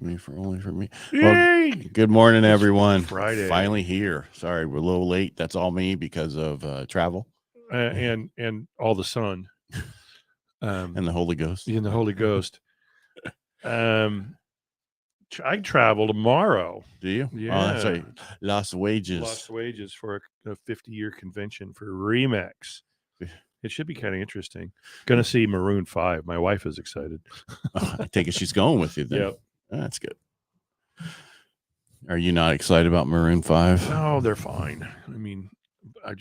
Only for me. Yay! Well, good morning, It's everyone. Friday. Finally here. Sorry, we're a little late. That's all me because of travel and all the sun and the Holy Ghost. in the Holy Ghost. I travel tomorrow. Do you? Yeah. Oh, that's right. Lost wages. Lost wages for a 50-year convention for Remax. It should be kind of interesting. Going to see Maroon 5. My wife is excited. I take it she's going with you then. Yep. That's good. Are you not excited about Maroon 5? No, they're fine. I mean, I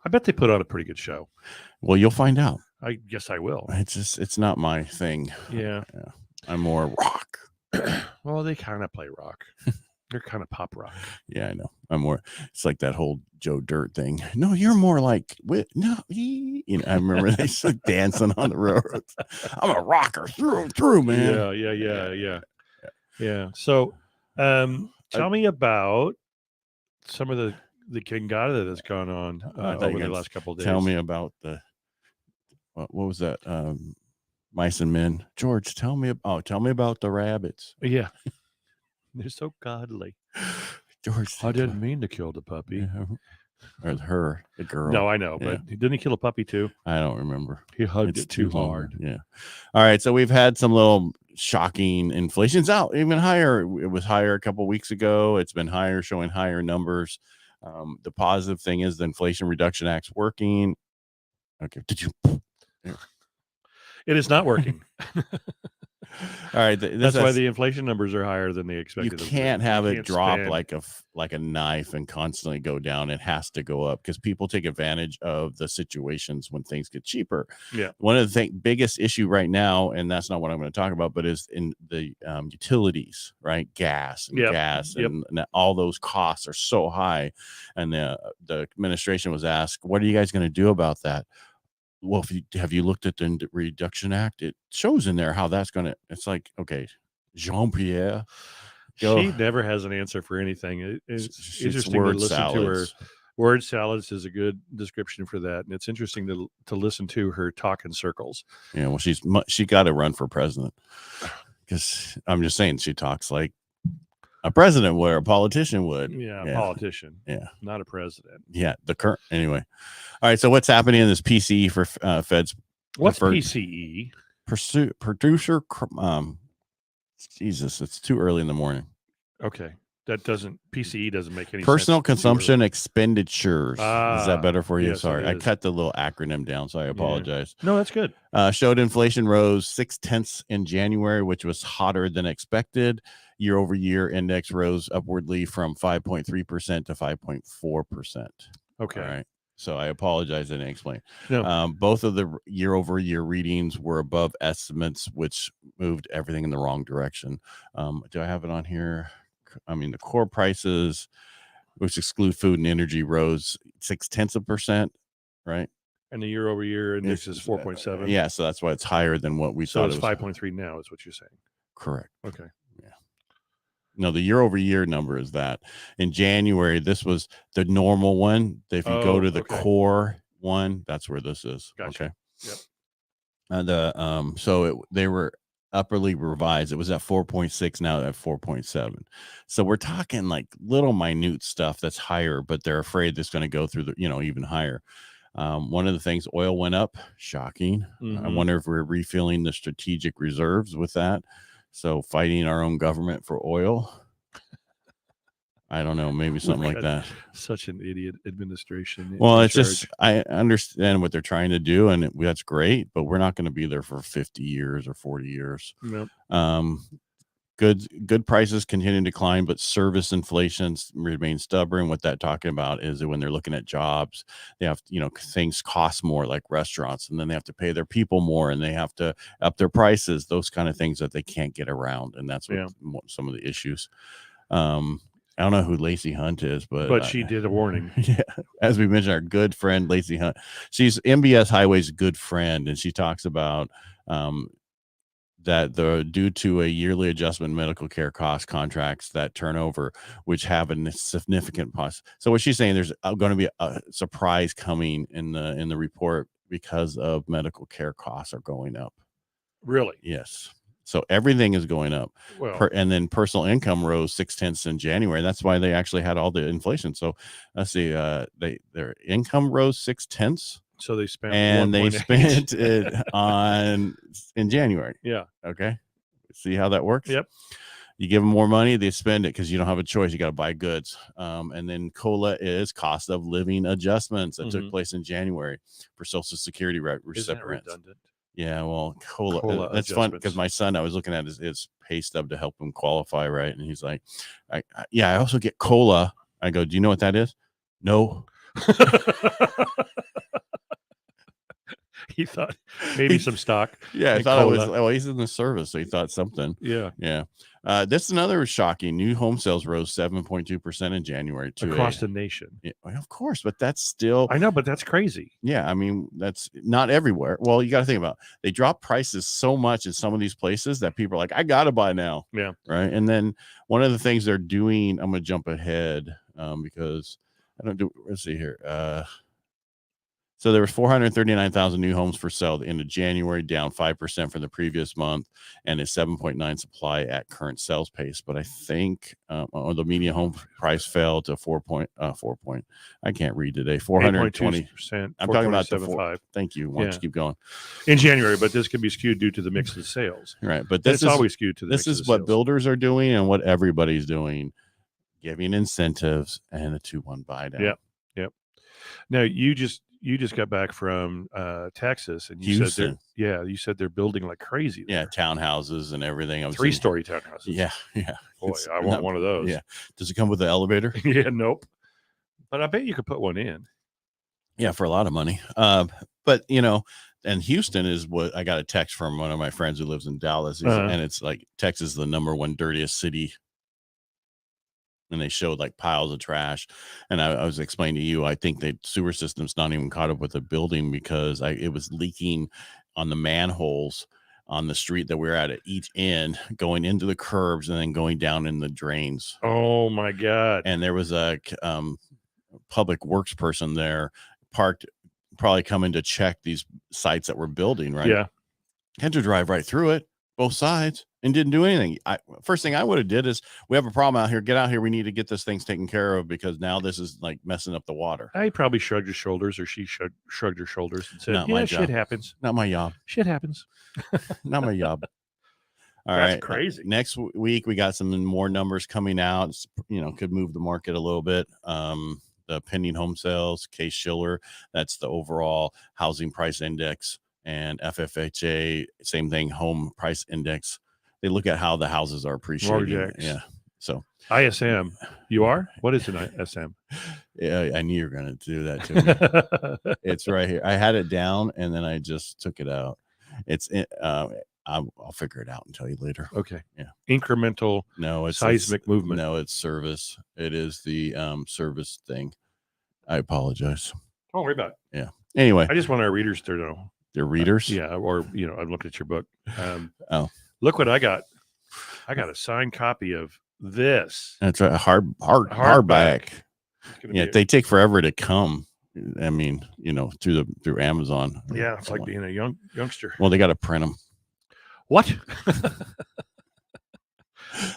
bet they put on a pretty good show. Well, you'll find out. I guess I will. It's not my thing. Yeah. I'm more rock. Well, they kind of play rock. They're kind of pop rock. Yeah, I know. I'm more. It's like that whole Joe Dirt thing. No, you're more like I remember they like dancing on the road. I'm a rocker through and through, man. Yeah. So, tell me about some of the Kingada that's gone on over the last couple of days. Tell me about the what was that? Mice and Men. George, tell me about the rabbits. Yeah. They're so godly. George, I didn't mean to kill the puppy. Yeah. Or her, the girl. No, I know, but didn't he kill a puppy too? I don't remember. He hugged it too hard. Yeah. All right. So we've had some little shocking inflation's out even higher. It was higher a couple of weeks ago. It's been higher, showing higher numbers. The positive thing is the Inflation Reduction Act's working. Okay. It is not working. All right, that's why the inflation numbers are higher than they expected. You can't have it drop like a knife and constantly go down. It has to go up because people take advantage of the situations when things get cheaper. Yeah. One of the biggest issue right now, and that's not what I'm going to talk about, but is in the utilities, right? Gas and all those costs are so high. And the administration was asked, "What are you guys going to do about that?" Well, have you looked at the Reduction Act? It shows in there how that's going to, it's like, okay, Jean-Pierre. She never has an answer for anything. It's interesting to listen to her. Word salads is a good description for that. And it's interesting to listen to her talk in circles. Yeah, well, she got to run for president because I'm just saying she talks like a president would or a politician would. Yeah, a politician. Yeah. Not a president. Yeah, the current. Anyway. All right, so what's happening in this PCE for Feds? What's PCE? Producer. Jesus, it's too early in the morning. Okay, PCE doesn't make any sense. Personal consumption expenditures. Is that better for you? Yes, sorry, I cut the little acronym down, so I apologize. Yeah. No, that's good. Showed inflation rose 0.6 in January, which was hotter than expected. Year over year index rose upwardly from 5.3% to 5.4%. Okay. All right. So I apologize, I didn't explain. No. Both of the year over year readings were above estimates, which moved everything in the wrong direction. Do I have it on here? I mean, the core prices, which exclude food and energy, rose 0.6%, right? And the year over year index is 4.7. Yeah, so that's why it's higher than what we thought. So it's 5.3 now, is what you're saying. Correct. Okay. Yeah. No, the year over year number is that. In January, this was the normal one. If you go to the core one, that's where this is. Gotcha. Okay. Yep. And they were upperly revised. It was at 4.6, now at 4.7. So we're talking like little minute stuff that's higher, but they're afraid it's going to go through the, even higher. One of the things, oil went up, shocking. Mm-hmm. I wonder if we're refilling the strategic reserves with that. So fighting our own government for oil. I don't know, maybe something like that. Such an idiot administration. Well, it's just, I understand what they're trying to do, and that's great, but we're not going to be there for 50 years or 40 years. Nope. Good prices continue to decline, but service inflation remains stubborn. What that talking about is that when they're looking at jobs, they have, things cost more, like restaurants, and then they have to pay their people more, and they have to up their prices, those kind of things that they can't get around. And that's what some of the issues. I don't know who Lacey Hunt is, but she did a warning. Yeah, as we mentioned, our good friend Lacey Hunt. She's MBS Highway's good friend, and she talks about that due to a yearly adjustment medical care cost contracts that turnover, which have a significant cost. So what she's saying, there's going to be a surprise coming in the report because of medical care costs are going up. Really? Yes. So everything is going up. Well, And then personal income rose 0.6 in January. That's why they actually had all the inflation. So let's see, their income rose 0.6. So they spent and 1. they spent it in January. Yeah. Okay. See how that works? Yep. You give them more money, they spend it because you don't have a choice. You got to buy goods. And then COLA is cost of living adjustments that took place in January for Social Security recipients. Isn't that redundant? Yeah, well, COLA that's fun because my son, I was looking at his pay stub to help him qualify, right? And he's like, I also get COLA. I go, do you know what that is? No. He thought maybe some stock. Yeah, I thought it was, well, he's in the service, so he thought something. Yeah. Yeah. This is another shocking. New home sales rose 7.2% in January. Across the nation. Yeah, of course, but that's still. I know, but that's crazy. Yeah, I mean, that's not everywhere. Well, you got to think about it. They drop prices so much in some of these places that people are like, I got to buy now. Yeah. Right. And then one of the things they're doing, I'm going to jump ahead because I don't do, let's see here. So there was 439,000 new homes for sale at the end of January, down 5% from the previous month, and a 7.9 supply at current sales pace. But I think the median home price fell to 4 point. I can't read today. 420%. I'm talking about the 4. Thank you. Why don't you keep going? In January, but this can be skewed due to the mix of sales. Right, but this is always skewed to the this mix is of what sales. builders are doing and what everybody's doing, giving incentives and a 2-1 buy down. Yep. Now you just got back from Texas, and you Houston. you said they're building like crazy there. Yeah, townhouses and everything. 3-story townhouses. Yeah. Boy, I want one of those. Yeah. Does it come with the elevator? Yeah, nope. But I bet you could put one in. Yeah, for a lot of money. But and Houston is what I got a text from one of my friends who lives in Dallas, and it's like Texas is the #1 dirtiest city. And they showed like piles of trash. And I was explaining to you, I think the sewer system's not even caught up with the building because it was leaking on the manholes on the street that we're at each end, going into the curbs and then going down in the drains. Oh my God. And there was a public works person there parked, probably coming to check these sites that we're building, right? Yeah. Had to drive right through it, both sides, and didn't do anything. First thing I would have did is, we have a problem out here. Get out here. We need to get this thing taken care of because now this is like messing up the water. I probably shrugged his shoulders, or she shrugged her shoulders and said, Not my job. Shit happens. Not my job. Shit happens. Not my job. All That's right. crazy. Next week, we got some more numbers coming out. Could move the market a little bit. The pending home sales, Case-Shiller, that's the overall housing price index, and FFHA, same thing, home price index. They look at how the houses are appreciating. Mortgage. Yeah. So ISM. You are? What is an ISM? Yeah, I knew you were going to do that to me. It's right here. I had it down and then I just took it out. I'll figure it out and tell you later. Okay. Yeah. Incremental. No, it's seismic movement. No, it's service. It is the service thing. I apologize. Don't worry about it. Yeah. Anyway, I just want our readers to know. They're readers? Yeah. Or, I've looked at your book. Oh. Look what I got. I got a signed copy of this. That's right. Hardback. Yeah, they take forever to come. I mean, through Amazon. Yeah, it's like being a youngster. Well, they got to print them. What?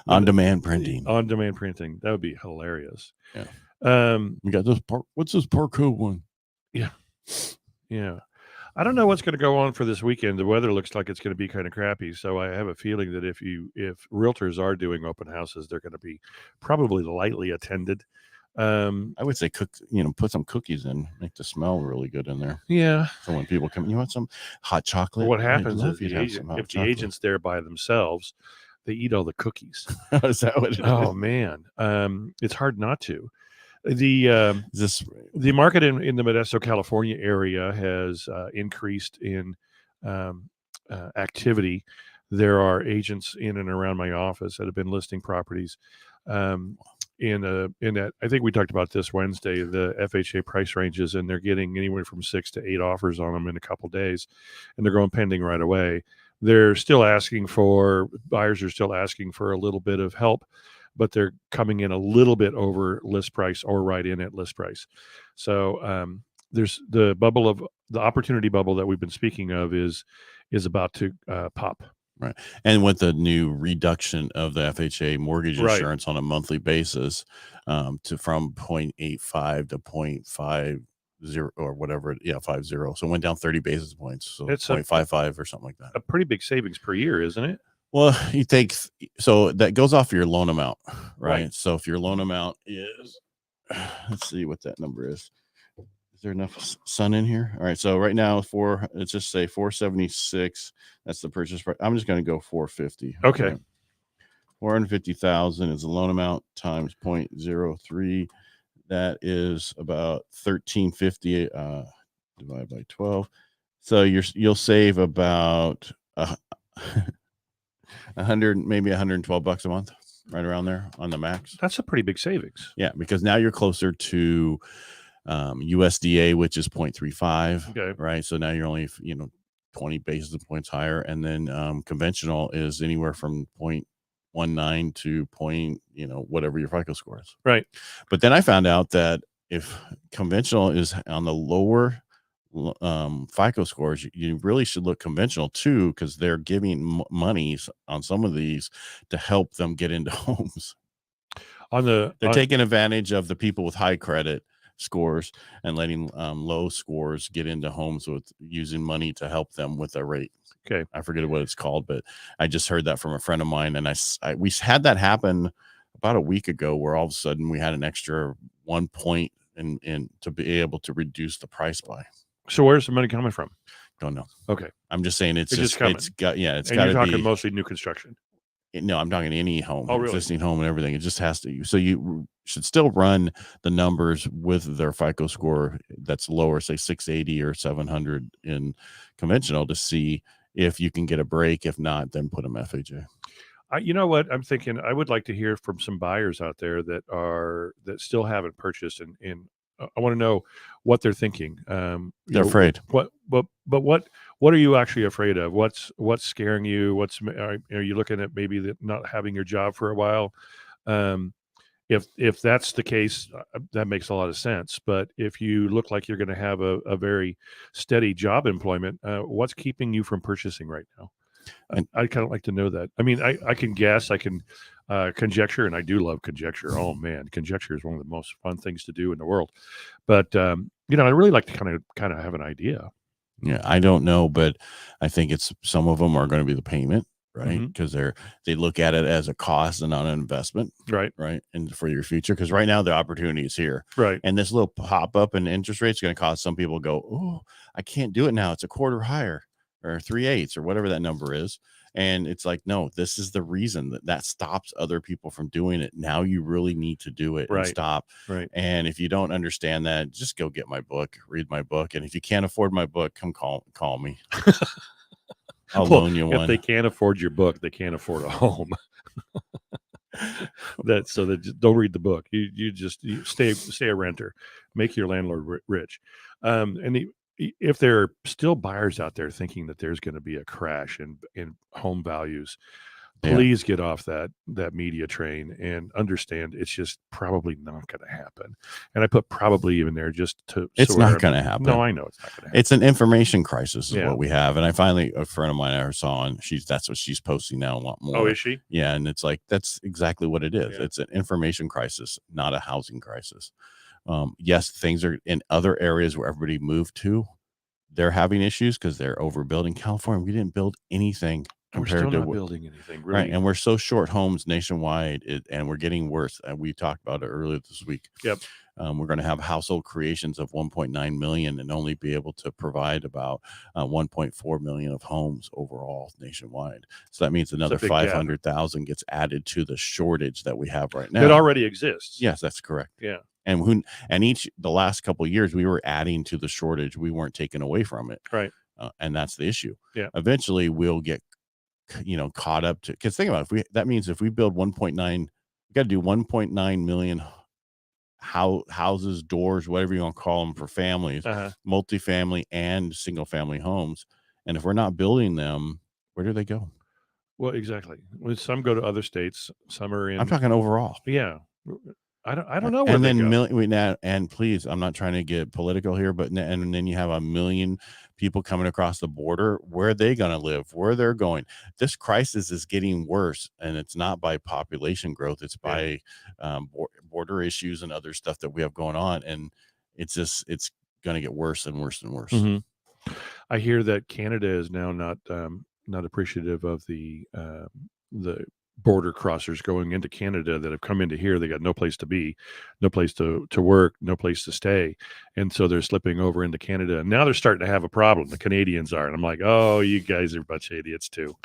On-demand printing. On-demand printing. That would be hilarious. Yeah. We got this what's this Parcaut one? Yeah. Yeah. I don't know what's going to go on for this weekend. The weather looks like it's going to be kind of crappy. So I have a feeling that if realtors are doing open houses, they're going to be probably lightly attended. I would say put some cookies in, make the smell really good in there. Yeah. So when people come, you want some hot chocolate? What happens is if the agent's there by themselves, they eat all the cookies. Is that what it is? Oh man. It's hard not to. The market in the Modesto, California area has increased in activity. There are agents in and around my office that have been listing properties. In that, I think we talked about this Wednesday, the FHA price ranges, and they're getting anywhere from 6 to 8 offers on them in a couple days, and they're going pending right away. Buyers are still asking for a little bit of help, but they're coming in a little bit over list price or right in at list price. So there's the opportunity bubble that we've been speaking of is about to pop. Right. And with the new reduction of the FHA mortgage Right. insurance on a monthly basis, to from 0.85 to 0.50 or whatever, 50. So it went down 30 basis points. So It's 0.55 or something like that. a pretty big savings per year, isn't it? Well, you take, so that goes off your loan amount, right? Right. So if your loan amount is, let's see what that number is. Is there enough sun in here? All right. So right now, let's just say 476. That's the purchase price. I'm just going to go 450. Okay. Right? 450,000 is the loan amount times 0.03. That is about 1350 divided by 12. So you'll save about 100, maybe $112 a month, right around there on the max. That's a pretty big savings. Yeah, because now you're closer to USDA, which is 0.35. Okay. Right. So now you're only 20 basis points higher, and then conventional is anywhere from 0.19 to whatever your FICO score is. Right. But then I found out that if conventional is on the lower FICO scores, you really should look conventional too, because they're giving monies on some of these to help them get into homes. They're taking advantage of the people with high credit scores and letting low scores get into homes with using money to help them with a rate. Okay. I forget what it's called, but I just heard that from a friend of mine, and we had that happen about a week ago, where all of a sudden we had an extra 1 point in to be able to reduce the price by. So where's the money coming from? Don't know. Okay. I'm just saying it's coming. It's got to be. You're talking mostly new construction. No, I'm talking any home, really? Existing home and everything. It just has to. So you should still run the numbers with their FICO score that's lower, say 680 or 700 in conventional, to see if you can get a break. If not, then put them FHA. You know what I'm thinking? I would like to hear from some buyers out there that still haven't purchased, and I want to know what they're thinking. They're afraid. What are you actually afraid of? What's scaring you? Are you looking at maybe not having your job for a while? If that's the case, that makes a lot of sense. But if you look like you're going to have a very steady job employment, what's keeping you from purchasing right now? I kind of like to know that. I mean, I can guess, I can conjecture, and I do love conjecture. Oh man, conjecture is one of the most fun things to do in the world. But I really like to kind of have an idea. Yeah, I don't know, but I think it's some of them are going to be the payment, right? Because they look at it as a cost and not an investment, right? And for your future, because right now the opportunity is here, right? And this little pop up in interest rates is going to cause some people to go, oh, I can't do it now. It's a quarter higher, or 3/8 or whatever that number is. And it's like, no, this is the reason that stops other people from doing it. Now you really need to do it and stop. Right. And if you don't understand that, just go get my book, read my book. And if you can't afford my book, come call me. I'll loan you one. If they can't afford your book, they can't afford a home. Don't read the book. You stay a renter, make your landlord rich. If there are still buyers out there thinking that there's going to be a crash in home values, please get off that media train and understand it's just probably not going to happen. And I put probably even there just to. It's not going to happen. No, I know it's not going to happen. It's an information crisis is what we have. And a friend of mine I saw, and that's what she's posting now a lot more. Oh, is she? Yeah. And it's like, that's exactly what it is. Yeah. It's an information crisis, not a housing crisis. Yes, things are in other areas where everybody moved to. They're having issues because they're overbuilding. California, we didn't build anything compared we're still to not building anything, really. Right. And we're so short homes nationwide, and we're getting worse. And we talked about it earlier this week. Yep. We're going to have household creations of 1.9 million and only be able to provide about 1.4 million of homes overall nationwide. So that means another 500,000 gets added to the shortage that we have right now. It already exists. Yes, that's correct. Yeah. And the last couple of years, we were adding to the shortage. We weren't taking away from it. Right. And that's the issue. Yeah. Eventually, we'll get caught up to, because think about it, that means if we build 1.9, we got to do 1.9 million houses, doors, whatever you want to call them, for families, multifamily and single family homes. And if we're not building them, where do they go? Well, exactly. Some go to other states. Some are in. I'm talking overall. Yeah. I don't know where and they then go. and please, I'm not trying to get political here, but and then you have 1 million people coming across the border. Where are they going to live? Where they're going? This crisis is getting worse, and it's not by population growth. It's by border issues and other stuff that we have going on, and it's going to get worse and worse and worse. Mm-hmm. I hear that Canada is now not appreciative of the border crossers going into Canada that have come into here. They got no place to be, no place to work, no place to stay. And so they're slipping over into Canada. And now they're starting to have a problem. The Canadians are. And I'm like, oh, you guys are a bunch of idiots too.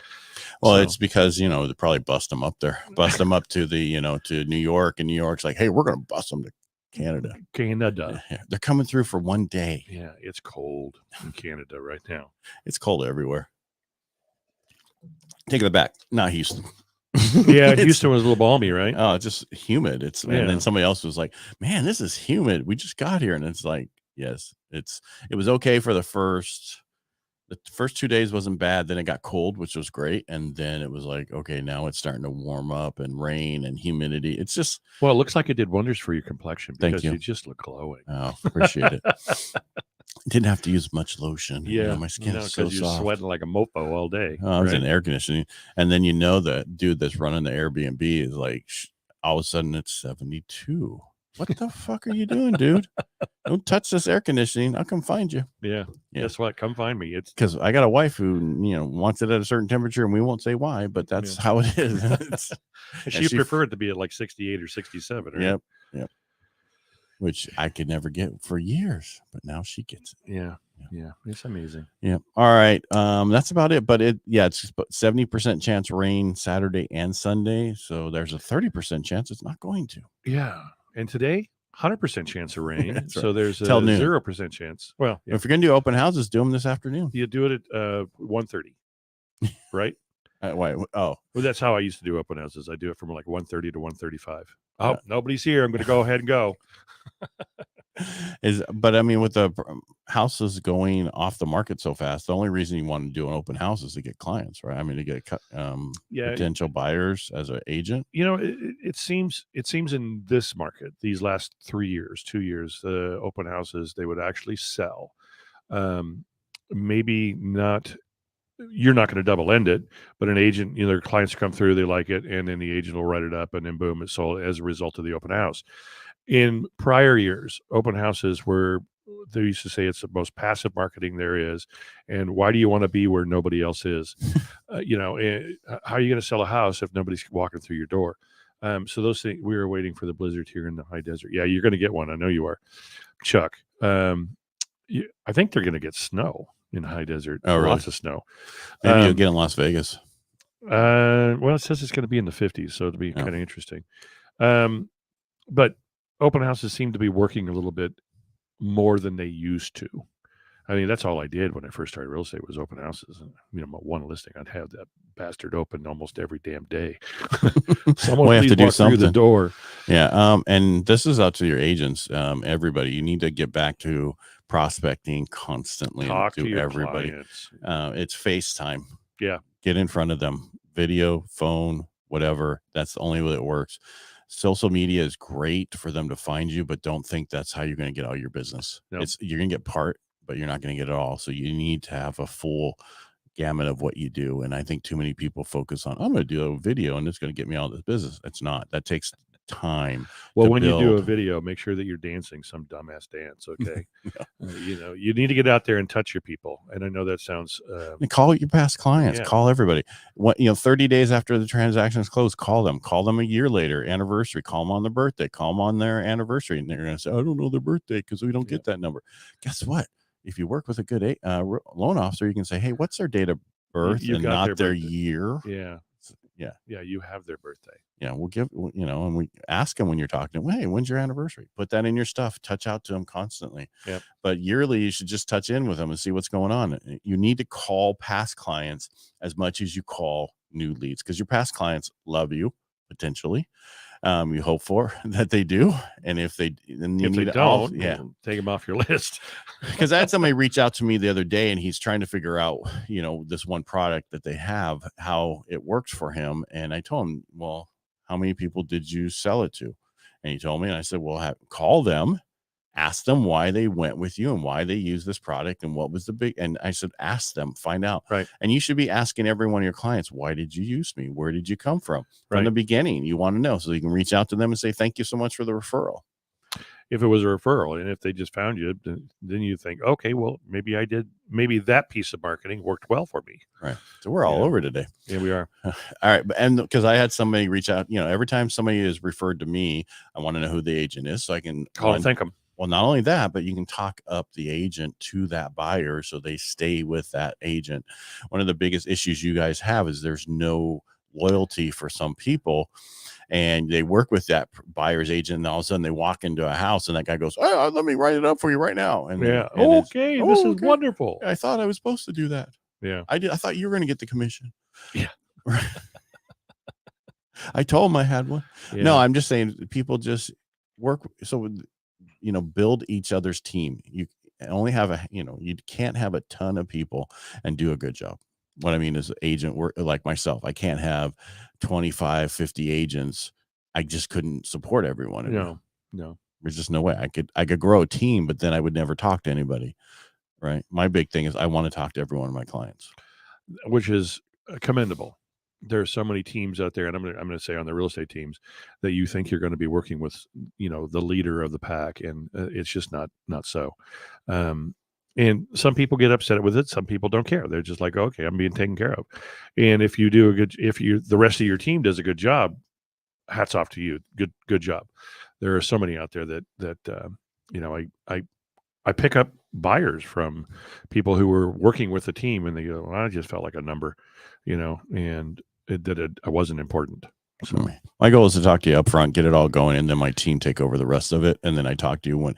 Well, it's because, they probably bust them up there, bust them up to the, to New York, and New York's like, hey, we're going to bust them to Canada. Yeah. They're coming through for one day. Yeah. It's cold in Canada right now. It's cold everywhere. Take it back. Not Houston. Yeah, Houston was a little balmy, right? Oh, it's just humid. And then somebody else was like, man, this is humid. We just got here. And it's like, yes, it was okay for the first 2 days wasn't bad. Then it got cold, which was great. And then it was like, okay, now it's starting to warm up and rain and humidity. It's just, well, it looks like it did wonders for your complexion because you just look glowing. Oh, appreciate it. Didn't have to use much lotion. Yeah, my skin is so soft. You're sweating like a mofo all day. I was in air conditioning, and then the dude that's running the Airbnb is like, all of a sudden it's 72. What the fuck are you doing, dude? Don't touch this air conditioning. I'll come find you. Yeah. Guess what? Come find me. It's because I got a wife who wants it at a certain temperature, and we won't say why, but that's how it is. She preferred it to be at like 68 or 67. Right? Yep. Which I could never get for years, but now she gets it. Yeah. It's amazing. Yeah. All right. That's about it. But it's 70% chance rain Saturday and Sunday. So there's a 30% chance it's not going to. Yeah. And today, 100% chance of rain. Right. So there's a 0% chance. Well, if you're going to do open houses, do them this afternoon. You do it at 1:30, right? Why? Oh, well, that's how I used to do open houses. I do it from like 1:30 to 1:35. Oh, nobody's here. I'm going to go ahead and go. But I mean, with the houses going off the market so fast, the only reason you want to do an open house is to get clients, right? I mean, to get potential buyers as an agent. It seems in this market, these last 2 years, the open houses, they would actually sell. Maybe not. You're not going to double end it, but an agent, their clients come through, they like it, and then the agent will write it up, and then boom, it's sold as a result of the open house. In prior years, open houses they used to say it's the most passive marketing there is, and why do you want to be where nobody else is? How are you going to sell a house if nobody's walking through your door? So those things, we were waiting for the blizzard here in the high desert. Yeah, you're going to get one. I know you are, Chuck. I think they're going to get snow in the high desert. Oh, really? Lots of snow. Maybe you'll get in Las Vegas. Well, it says it's going to be in the 50s, so it'll be kind of interesting. But open houses seem to be working a little bit more than they used to. I mean, that's all I did when I first started real estate was open houses. And, my one listing, I'd have that bastard open almost every damn day. Someone have to do something through the door. Yeah. And this is out to your agents. Everybody, you need to get back to prospecting constantly. Talk to your everybody. Clients. It's FaceTime. Yeah. Get in front of them. Video, phone, whatever. That's the only way it works. Social media is great for them to find you, but don't think that's how you're going to get all your business. Nope. You're going to get part, but you're not going to get it all. So you need to have a full gamut of what you do. And I think too many people focus on, I'm going to do a video and it's going to get me all this business. It's not. That takes time. Well, when you do a video, make sure that you're dancing some dumbass dance. Okay. You need to get out there and touch your people. And I know that sounds, and call your past clients, call everybody. 30 days after the transaction is closed, call them a year later, anniversary, call them on their birthday, call them on their anniversary. And they're going to say, I don't know their birthday because we don't get that number. Guess what? If you work with a good loan officer, you can say, hey, what's their date of birth and not their year? Yeah. You have their birthday. Yeah. We'll give, and we ask them when you're talking to them, hey, when's your anniversary? Put that in your stuff, touch out to them constantly. Yep. But yearly, you should just touch in with them and see what's going on. You need to call past clients as much as you call new leads because your past clients love you potentially. You hope for that they do. And if they don't, take them off your list. Because I had somebody reach out to me the other day and he's trying to figure out, this one product that they have, how it works for him. And I told him, well, how many people did you sell it to? And he told me, and I said, well, call them, ask them why they went with you and why they use this product and what was the big, and I said, ask them, find out. Right. And you should be asking every one of your clients, why did you use me? Where did you come from? From Right. the beginning, you want to know, so you can reach out to them and say, thank you so much for the referral. If it was a referral, and if they just found you, then you think, okay, well, maybe maybe that piece of marketing worked well for me. Right. So we're all over today. Yeah, we are. All right. And because I had somebody reach out, every time somebody is referred to me, I want to know who the agent is so I can call and thank them. Well, not only that, but you can talk up the agent to that buyer so they stay with that agent. One of the biggest issues you guys have is there's no loyalty for some people, and they work with that buyer's agent, and all of a sudden they walk into a house and that guy goes, oh, let me write it up for you right now. And this is wonderful. I thought I was supposed to do that. Yeah. I thought you were going to get the commission. Yeah. I told him I had one. Yeah. No, I'm just saying people just work. So, build each other's team. You only have you can't have a ton of people and do a good job. What I mean is agent work, like myself, I can't have 25, 50 agents. I just couldn't support everyone. No. There's just no way I could grow a team, but then I would never talk to anybody. Right. My big thing is I want to talk to every one of my clients, which is commendable. There are so many teams out there, and I'm going to say on the real estate teams that you think you're going to be working with, the leader of the pack, and it's just not so. And some people get upset with it. Some people don't care. They're just like, okay, I'm being taken care of. And if you do the rest of your team does a good job, hats off to you. Good job. There are so many out there that I pick up buyers from people who were working with the team, and they go, well, I just felt like a number, and I wasn't important. So my goal is to talk to you up front, get it all going, and then my team take over the rest of it. And then I talk to you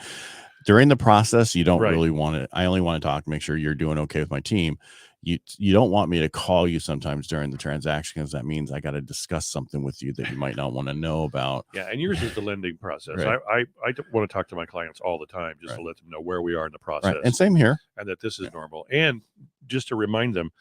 during the process. You don't really want it. I only want to talk, make sure you're doing okay with my team. You don't want me to call you sometimes during the transaction, because that means I got to discuss something with you that you might not want to know about. Yeah, and yours is the lending process. Right. I want to talk to my clients all the time just to let them know where we are in the process. Right. And same here. And that this is normal. And just to remind them,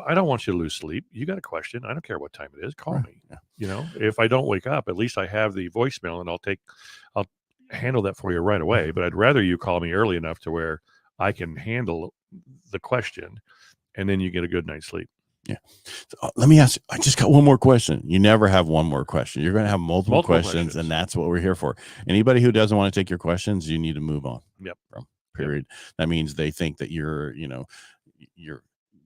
I don't want you to lose sleep. You got a question, I don't care what time it is, call me. Yeah. If I don't wake up, at least I have the voicemail, and I'll handle that for you right away. But I'd rather you call me early enough to where I can handle the question, and then you get a good night's sleep. Yeah. So, let me ask you, I just got one more question. You never have one more question. You're going to have multiple questions, and that's what we're here for. Anybody who doesn't want to take your questions, you need to move on. Yep. Period. Yep. That means they think that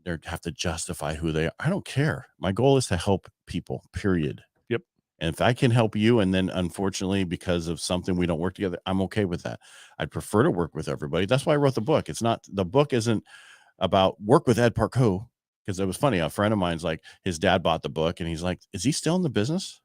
they have to justify who they are. I don't care. My goal is to help people, period. Yep. And if I can help you, and then unfortunately because of something we don't work together, I'm okay with that. I'd prefer to work with everybody. That's why I wrote the book. The book isn't about work with Ed Parcaut, because it was funny. A friend of mine's like, his dad bought the book, and he's like, is he still in the business?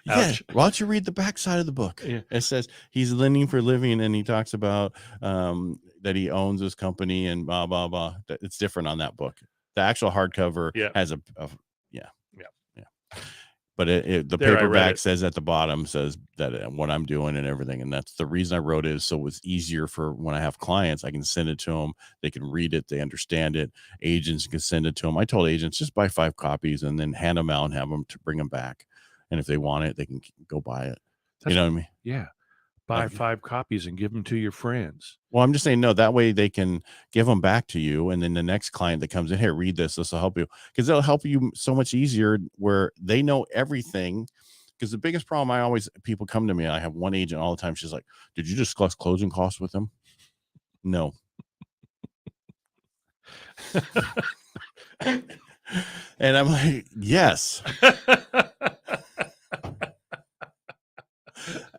Yeah. Why don't you read the back side of the book? Yeah. It says he's lending for a living, and he talks about that he owns his company and blah blah blah. It's different on that book. The actual hardcover has a but the paperback says at the bottom says that what I'm doing and everything, and that's the reason I wrote it, is so it's easier for when I have clients, I can send it to them, they can read it, they understand it. Agents can send it to them. I told agents, just buy 5 copies and then hand them out and have them to bring them back, and if they want it, they can go buy it. You know what I mean? Yeah. Buy 5 copies and give them to your friends. Well, I'm just saying, no, that way they can give them back to you. And then the next client that comes in, here, read this. This will help you, because it'll help you so much easier where they know everything. Because the biggest problem people come to me, I have one agent all the time. She's like, did you discuss closing costs with them? No. And I'm like, yes.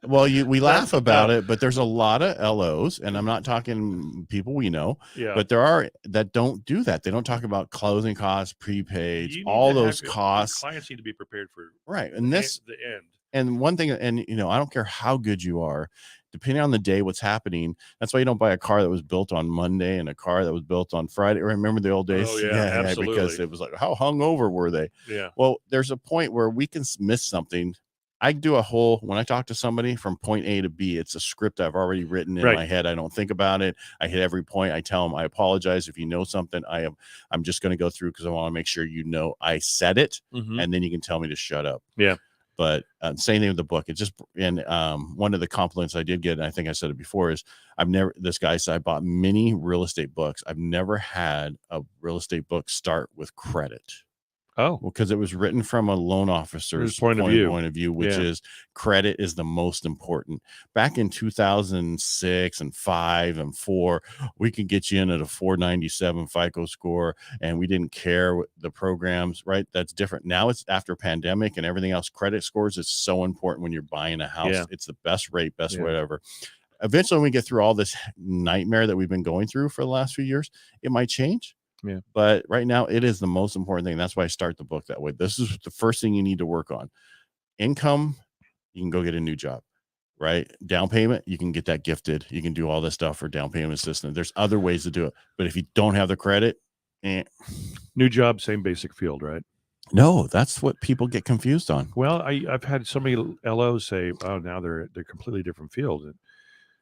Well, we laugh about it, but there's a lot of LOs, and I'm not talking people we know, but there are that don't do that. They don't talk about closing costs, prepaids, all those costs. Clients need to be prepared for and the end. And one thing, and I don't care how good you are, depending on the day, what's happening. That's why you don't buy a car that was built on Monday and a car that was built on Friday. Remember the old days? Oh, yeah, absolutely. Because it was like, how hungover were they? Yeah. Well, there's a point where we can miss something. I do when I talk to somebody from point A to B, it's a script I've already written in my head. I don't think about it. I hit every point. I tell them, I apologize if you know something. I'm just going to go through because I want to make sure I said it, and then you can tell me to shut up. Yeah. But same thing with the book. It just, and one of the compliments I did get, and I think I said it before, is this guy said, I bought many real estate books. I've never had a real estate book start with credit. Oh, well, because it was written from a loan officer's point of view, which is credit is the most important. Back in 2006 and 5 and 4, we could get you in at a 497 FICO score, and we didn't care what the programs, right? That's different. Now it's after pandemic and everything else. Credit scores is so important when you're buying a house. Yeah. It's the best rate, best whatever. Eventually, when we get through all this nightmare that we've been going through for the last few years, it might change. Yeah. But right now it is the most important thing. That's why I start the book that way. This is the first thing you need to work on. Income, you can go get a new job, right? Down payment, you can get that gifted. You can do all this stuff for down payment assistance. There's other ways to do it. But if you don't have the credit, new job, same basic field, right? No, that's what people get confused on. Well, I've had so many LOs say, oh, now they're completely different field.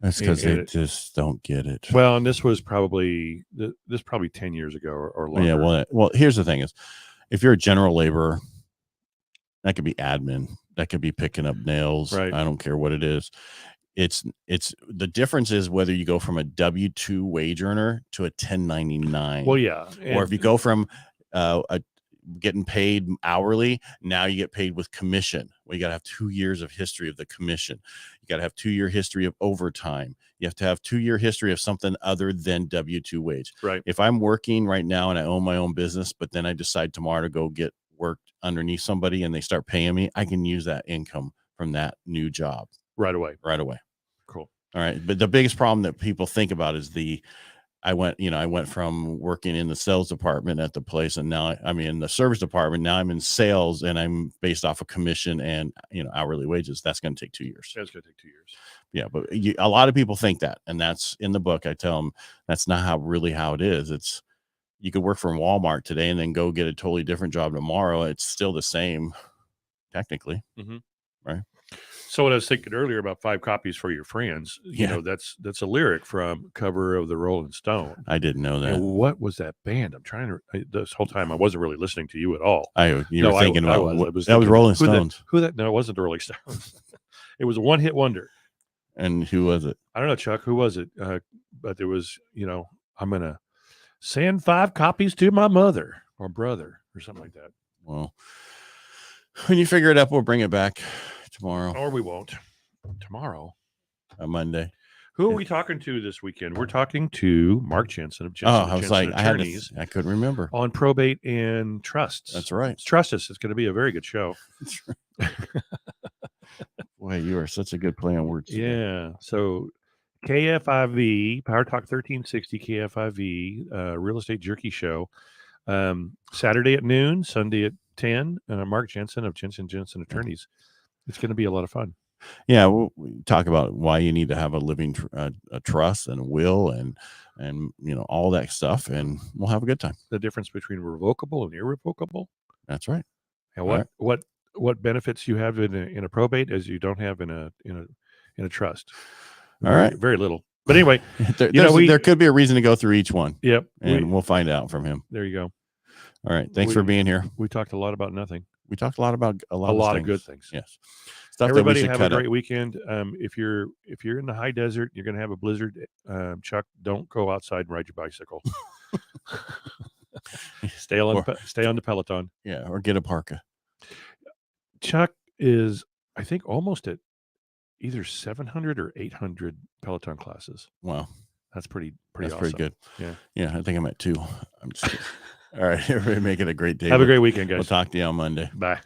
That's because they just don't get it. Well, and this was probably 10 years ago or longer. Yeah. Well, here's the thing is, if you're a general laborer, that could be admin, that could be picking up nails. Right. I don't care what it is. It's the difference is whether you go from a W-2 wage earner to a 1099. Well, yeah. Or if you go from getting paid hourly, now you get paid with commission. Well, you got to have 2 years of history of the commission. You got to have 2-year history of overtime. You have to have 2-year history of something other than W-2 wage. Right. If I'm working right now and I own my own business, but then I decide tomorrow to go get work underneath somebody and they start paying me, I can use that income from that new job right away. Cool. All right. But the biggest problem that people think about is I went from working in the sales department at the place, and now I'm in the service department. Now I'm in sales, and I'm based off of commission and hourly wages. That's going to take 2 years. That's going to take 2 years. Yeah, but a lot of people think that, and that's in the book. I tell them that's not how it is. It's you could work from Walmart today and then go get a totally different job tomorrow. It's still the same, technically, right? So what I was thinking earlier about 5 copies for your friends, that's a lyric from cover of the Rolling Stone. I didn't know that. And what was that band? I'm trying to. This whole time I wasn't really listening to you at all. You were thinking about that was Rolling Stones. Who that? No, it wasn't the Rolling Stones. It was a one-hit wonder. And who was it? I don't know, Chuck. Who was it? But there was, I'm gonna send 5 copies to my mother or brother or something like that. Well, when you figure it up, we'll bring it back tomorrow. Or we won't. Tomorrow. On Monday. Who are we talking to this weekend? We're talking to Mark Jensen of Jensen. I was like, I couldn't remember. On probate and trusts. That's right. Trust us. It's going to be a very good show. Boy, you are such a good play on words. Yeah. So KFIV, Power Talk 1360 KFIV, Real Estate Jerky Show. Saturday at noon, Sunday at 10. Mark Jensen of Jensen Attorneys. It's going to be a lot of fun. Yeah, we talk about why you need to have a living a trust and a will and all that stuff, and we'll have a good time. The difference between revocable and irrevocable. That's right. And what benefits you have in a probate as you don't have in a trust. All right, very little. But anyway, there could be a reason to go through each one. Yep, and we'll find out from him. There you go. All right, thanks for being here. We talked a lot about nothing. We talked a lot about a lot of good things. Yes. Stuff Everybody have a great weekend. If you're in the high desert, you're going to have a blizzard. Chuck, don't go outside and ride your bicycle. Stay on the Peloton. Yeah, or get a Parcaut. Chuck is, I think, almost at either 700 or 800 Peloton classes. Wow, that's pretty awesome. Pretty good. Yeah. I think I'm at 2. I'm just kidding. All right, everybody, make it a great day. Have a great weekend, guys. We'll talk to you on Monday. Bye.